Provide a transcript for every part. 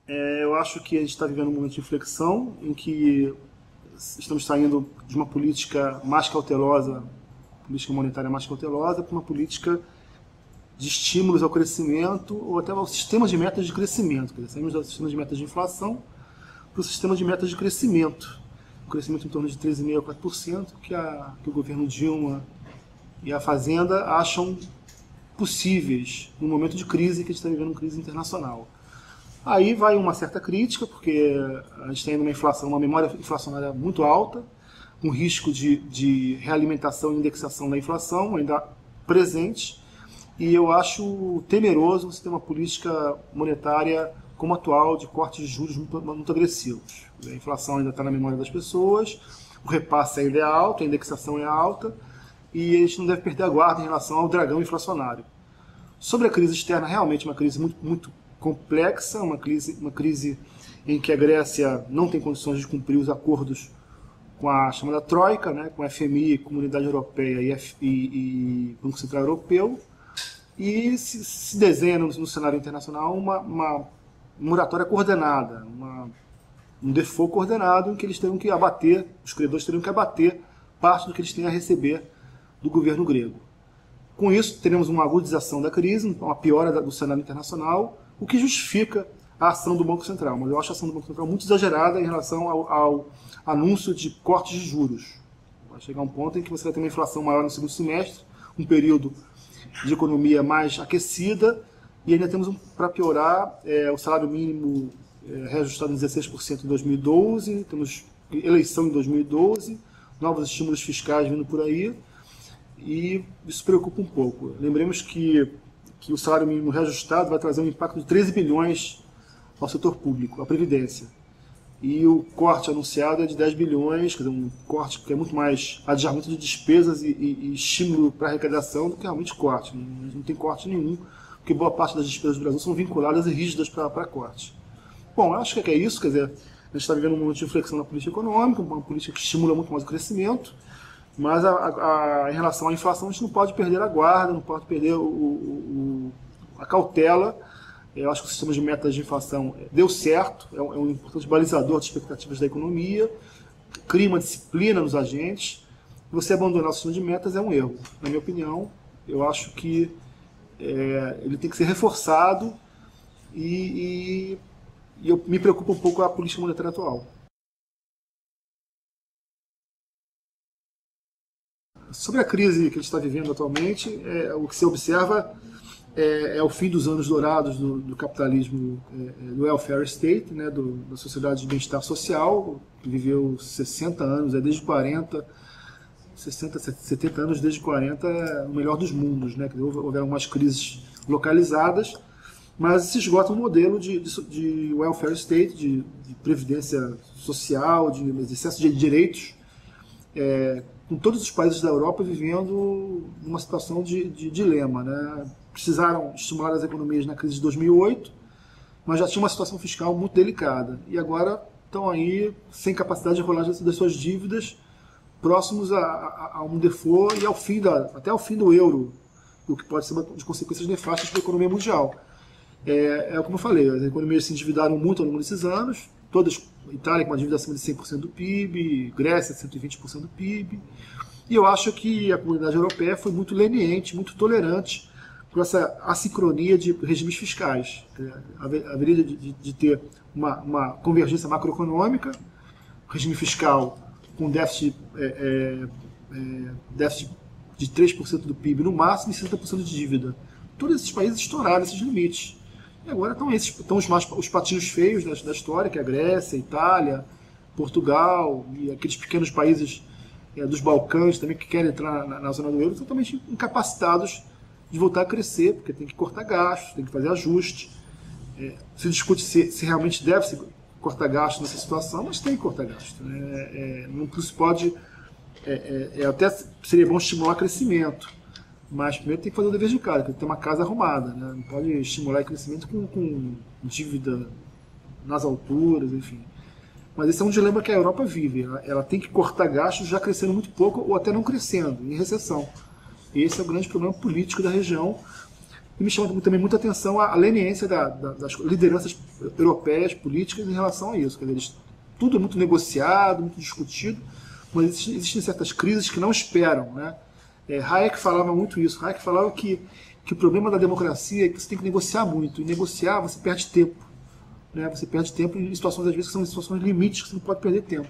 Eu acho que a gente está vivendo um momento de inflexão em que estamos saindo de uma política mais cautelosa, política monetária mais cautelosa, para uma política de estímulos ao crescimento ou até ao sistema de metas de crescimento. Quer dizer, saímos do sistema de metas de inflação para o sistema de metas de crescimento. Um crescimento em torno de 3,5% a 4%, que o governo Dilma e a Fazenda acham possíveis no momento de crise que a gente está vivendo, uma crise internacional. Aí vai uma certa crítica, porque a gente tem uma inflação, uma memória inflacionária muito alta, com risco de realimentação e indexação da inflação ainda presente, e eu acho temeroso você ter uma política monetária como a atual, de cortes de juros muito agressivos. A inflação ainda está na memória das pessoas, o repasse ainda é alto, a indexação é alta, e a gente não deve perder a guarda em relação ao dragão inflacionário. Sobre a crise externa, realmente uma crise muito complexa, uma crise em que a Grécia não tem condições de cumprir os acordos com a chamada Troika, né, com a FMI, Comunidade Europeia e Banco Central Europeu, e se desenha no cenário internacional uma moratória coordenada, um default coordenado em que eles teriam que abater, os credores teriam que abater parte do que eles têm a receber do governo grego. Com isso, teremos uma agudização da crise, uma piora do cenário internacional, o que justifica a ação do Banco Central. Mas eu acho a ação do Banco Central muito exagerada em relação ao anúncio de cortes de juros. Vai chegar um ponto em que você vai ter uma inflação maior no segundo semestre, um período de economia mais aquecida, e ainda temos, para piorar, o salário mínimo reajustado em 16% em 2012, temos eleição em 2012, novos estímulos fiscais vindo por aí, e isso preocupa um pouco. Lembremos que o salário mínimo reajustado vai trazer um impacto de 13 bilhões ao setor público, à Previdência. E o corte anunciado é de 10 bilhões, quer dizer, um corte que é muito mais adiamento de despesas e estímulo para arrecadação do que realmente corte. Não tem corte nenhum, porque boa parte das despesas do Brasil são vinculadas e rígidas para corte. Bom, acho que é isso, quer dizer, a gente está vivendo um momento de inflexão na política econômica, uma política que estimula muito mais o crescimento, mas em relação à inflação a gente não pode perder a guarda, não pode perder a cautela. Eu acho que o sistema de metas de inflação deu certo, é um importante balizador de expectativas da economia, cria uma disciplina nos agentes. Você abandonar o sistema de metas é um erro. Na minha opinião, eu acho que ele tem que ser reforçado e eu me preocupa um pouco a política monetária atual. Sobre a crise que a gente está vivendo atualmente, o que se observa é o fim dos anos dourados do capitalismo, do welfare state, né, da sociedade de bem-estar social, que viveu 60 anos, desde 40, 60, 70 anos, desde 40, o melhor dos mundos, né, que houveram umas crises localizadas, mas se esgota um modelo de welfare state, de previdência social, de excesso de direitos, com todos os países da Europa vivendo uma situação de dilema, né? Precisaram estimular as economias na crise de 2008, mas já tinha uma situação fiscal muito delicada. E agora estão aí sem capacidade de rolar das suas dívidas, próximos a um default e até ao fim do euro, o que pode ser de consequências nefastas para a economia mundial. Como eu falei, as economias se endividaram muito ao longo desses anos, todas, Itália com uma dívida acima de 100% do PIB, Grécia 120% do PIB, e eu acho que a comunidade europeia foi muito leniente, muito tolerante com essa assincronia de regimes fiscais. Haveria de ter uma convergência macroeconômica, regime fiscal com déficit de 3% do PIB no máximo e 60% de dívida. Todos esses países estouraram esses limites. E agora estão os patinhos feios da história, que é a Grécia, a Itália, Portugal e aqueles pequenos países dos Balcãs também que querem entrar na zona do euro, totalmente incapacitados de voltar a crescer, porque tem que cortar gastos, tem que fazer ajuste. Se discute se realmente deve-se cortar gastos nessa situação, mas tem que cortar gastos. Não se pode... até seria bom estimular crescimento, mas primeiro tem que fazer o dever de casa, tem que ter uma casa arrumada, né? Não pode estimular o crescimento com dívida nas alturas, enfim. Mas esse é um dilema que a Europa vive. Ela tem que cortar gastos já crescendo muito pouco ou até não crescendo, em recessão. Esse é o grande problema político da região. E me chama também muita atenção a leniência das lideranças europeias, políticas, em relação a isso. Quer dizer, tudo é muito negociado, muito discutido, mas existem certas crises que não esperam, né? Hayek falava muito isso. Hayek falava que o problema da democracia é que você tem que negociar muito. E negociar, você perde tempo. Né? Você perde tempo em situações, às vezes, que são situações limites, que você não pode perder tempo.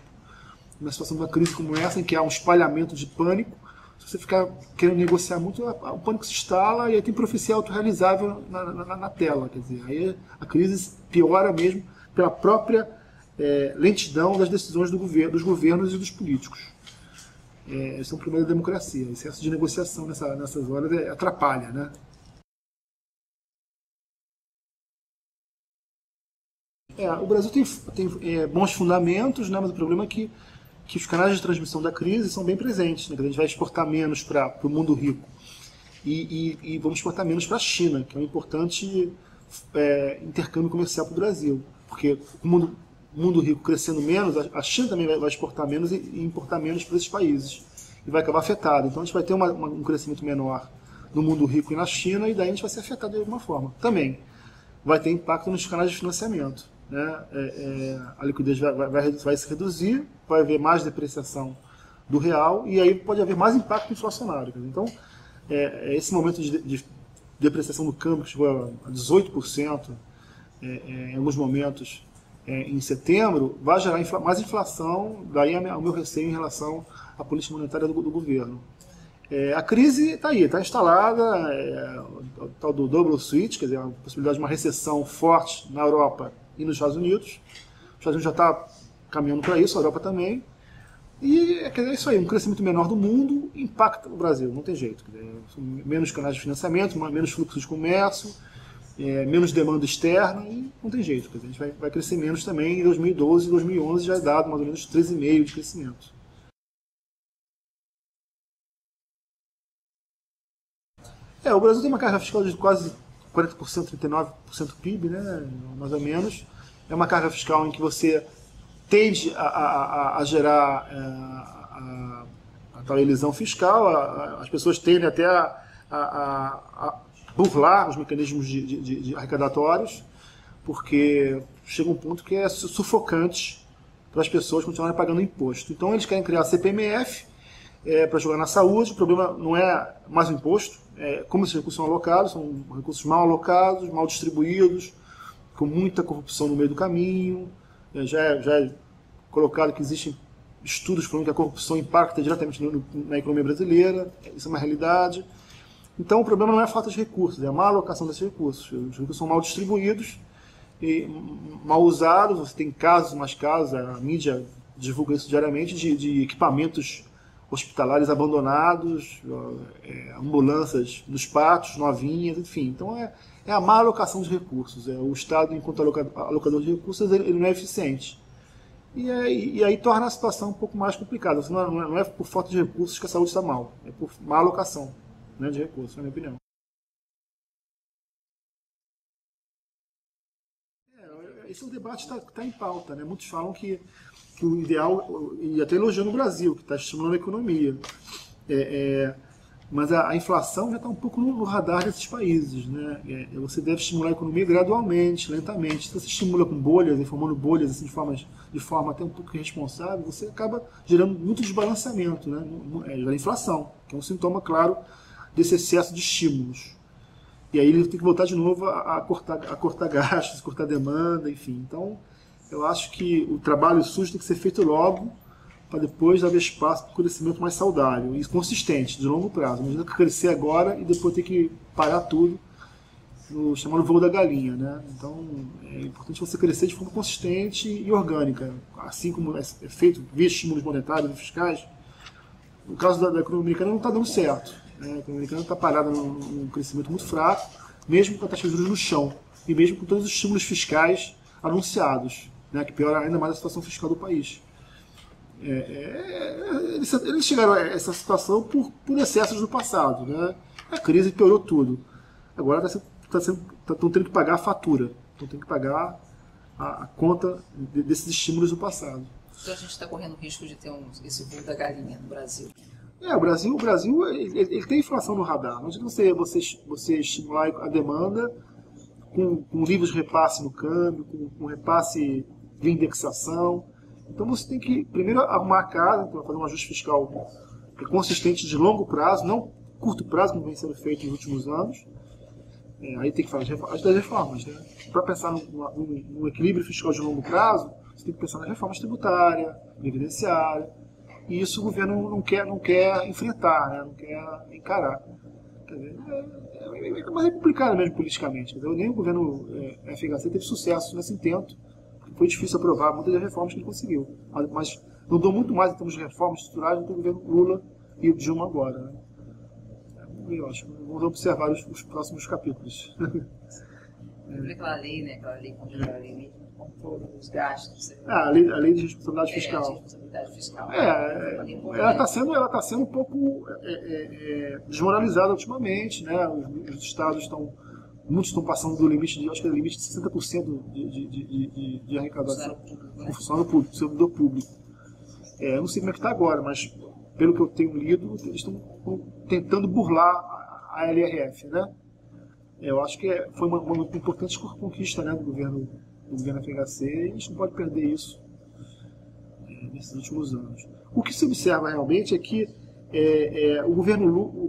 Numa situação de uma crise como essa, em que há um espalhamento de pânico, se você ficar querendo negociar muito, o pânico se instala e aí tem profecia autorrealizável na tela. Quer dizer, aí a crise piora mesmo pela própria lentidão das decisões dos governos e dos políticos. Esse é um problema da democracia. O excesso de negociação nessas horas atrapalha, né? O Brasil tem bons fundamentos, né? Mas o problema é que os canais de transmissão da crise são bem presentes. Né? A gente vai exportar menos para o mundo rico e vamos exportar menos para a China, que é um importante intercâmbio comercial para o Brasil. Porque o mundo rico crescendo menos, a China também vai exportar menos e importar menos para esses países. E vai acabar afetado. Então a gente vai ter um crescimento menor no mundo rico e na China, e daí a gente vai ser afetado de alguma forma. Também vai ter impacto nos canais de financiamento. Né? A liquidez vai se reduzir, vai haver mais depreciação do real e aí pode haver mais impacto inflacionário. Então, esse momento de depreciação do câmbio, que chegou a 18% em alguns momentos em setembro, vai gerar mais inflação, daí o meu receio em relação à política monetária do governo. A crise está aí, está instalada, o tal do double switch, quer dizer, a possibilidade de uma recessão forte na Europa e nos Estados Unidos. Os Estados Unidos já está caminhando para isso, a Europa também. E é isso aí, um crescimento menor do mundo impacta o Brasil, não tem jeito. Quer dizer, menos canais de financiamento, menos fluxo de comércio, menos demanda externa, e não tem jeito. Quer dizer, a gente vai crescer menos também. Em 2012 e 2011 já é dado mais ou menos 13,5% de crescimento. O Brasil tem uma carga fiscal de quase 40%, 39% do PIB, né, mais ou menos. É uma carga fiscal em que você tende a gerar a tal elisão fiscal, as pessoas tendem até a burlar os mecanismos de arrecadatórios, porque chega um ponto que é sufocante para as pessoas continuarem pagando imposto. Então eles querem criar a CPMF para jogar na saúde. O problema não é mais o imposto, como esses recursos são alocados, são recursos mal alocados, mal distribuídos, com muita corrupção no meio do caminho. Já é colocado que existem estudos falando que a corrupção impacta diretamente na economia brasileira, isso é uma realidade. Então o problema não é a falta de recursos, é a má alocação desses recursos. Os recursos são mal distribuídos e mal usados. Você tem mais casos, a mídia divulga isso diariamente, de equipamentos hospitalares abandonados, ambulâncias nos pátios, novinhas, enfim. Então é a má alocação de recursos. O Estado, enquanto alocador de recursos, ele não é eficiente. E aí torna a situação um pouco mais complicada. Não é por falta de recursos que a saúde está mal, é por má alocação, né, de recursos, na minha opinião. Esse é um debate que está em pauta. Né? Muitos falam que o ideal, e até elogiando o Brasil, que está estimulando a economia. Mas a inflação já está um pouco no radar desses países. Né? Você deve estimular a economia gradualmente, lentamente. Se você estimula com bolhas, formando bolhas assim, de forma até um pouco irresponsável, você acaba gerando muito desbalanceamento, né? Gera inflação, que é um sintoma claro desse excesso de estímulos. E aí ele tem que voltar de novo a cortar gastos, cortar demanda, enfim. Então, eu acho que o trabalho sujo tem que ser feito logo, para depois haver espaço para um crescimento mais saudável e consistente, de longo prazo. Não adianta crescer agora e depois ter que parar tudo, no chamado voo da galinha. Né? Então, é importante você crescer de forma consistente e orgânica, assim como é feito via estímulos monetários e fiscais. No caso da economia americana não está dando certo. Né? A economia americana está parada num crescimento muito fraco, mesmo com a taxa de juros no chão, e mesmo com todos os estímulos fiscais anunciados, né? Que piora ainda mais a situação fiscal do país. Eles chegaram a essa situação por excessos do passado. Né? A crise piorou tudo. Agora estão tendo que pagar a fatura, estão tendo que pagar a conta desses estímulos do passado. Então a gente está correndo risco de ter esse voo da galinha no Brasil. O Brasil ele tem inflação no radar. Não adianta você estimular a demanda com livros de repasse no câmbio, com repasse de indexação. Então você tem que primeiro arrumar a casa, então, fazer um ajuste fiscal consistente de longo prazo, não curto prazo, como vem sendo feito nos últimos anos. Aí tem que fazer das reformas. Né? Para pensar num equilíbrio fiscal de longo prazo, você tem que pensar nas reformas tributárias, previdenciárias. E isso o governo não quer enfrentar, né? Não quer encarar. Quer dizer, mas é complicado mesmo politicamente. Quer dizer, nem o governo FHC teve sucesso nesse intento. Foi difícil aprovar muitas das reformas que ele conseguiu. Mas mudou muito mais em termos de reformas estruturais do que o governo Lula e o Dilma agora. Né? Eu acho. Vamos observar os próximos capítulos. Aquela lei, né? Aquela lei contra os gastos. A lei de responsabilidade fiscal. De responsabilidade fiscal. Ela está sendo um pouco desmoralizada ultimamente, né? Os estados muitos estão passando do limite acho que é o limite de 60% de arrecadação com funcionário público, servidor público. Eu não sei como é que está agora, mas pelo que eu tenho lido, eles estão tentando burlar a LRF, né? Eu acho que foi uma importante conquista, né, do governo FHC, e a gente não pode perder isso nesses últimos anos. O que se observa realmente é que o governo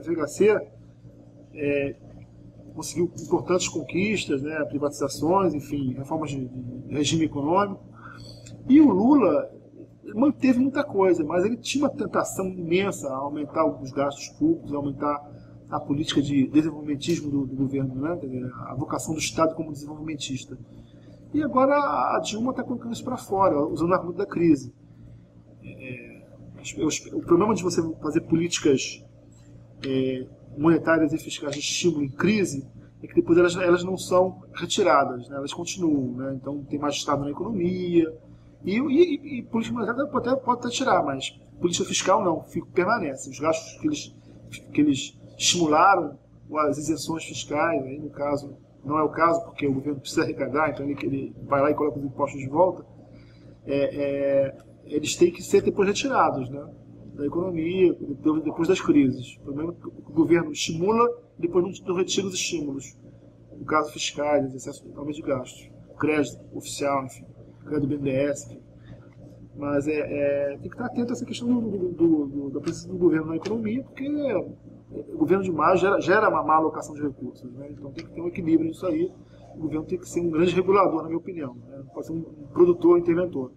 FHC conseguiu importantes conquistas, né, privatizações, enfim, reformas de regime econômico, e o Lula manteve muita coisa, mas ele tinha uma tentação imensa a aumentar os gastos públicos, a aumentar a política de desenvolvimentismo do governo, né? A vocação do Estado como desenvolvimentista. E agora a Dilma está colocando isso para fora, usando o argumento da crise. O problema de você fazer políticas monetárias e fiscais de estímulo em crise é que depois elas não são retiradas, né? Elas continuam. Né? Então tem mais Estado na economia. E política monetária pode até tirar, mas política fiscal não, permanece. Os gastos que eles estimularam, as isenções fiscais, aí no caso, não é o caso, porque o governo precisa arrecadar, então ele vai lá e coloca os impostos de volta, eles têm que ser depois retirados, né, da economia, depois das crises. Pelo menos o governo estimula e depois não retira os estímulos. No caso fiscais, excesso totalmente de gastos, crédito oficial, enfim, crédito do BNDES, enfim. Mas tem que estar atento a essa questão da presença do governo na economia, porque o governo demais gera uma má alocação de recursos. Né? Então tem que ter um equilíbrio nisso aí. O governo tem que ser um grande regulador, na minha opinião. Né? Pode ser um produtor, interventor.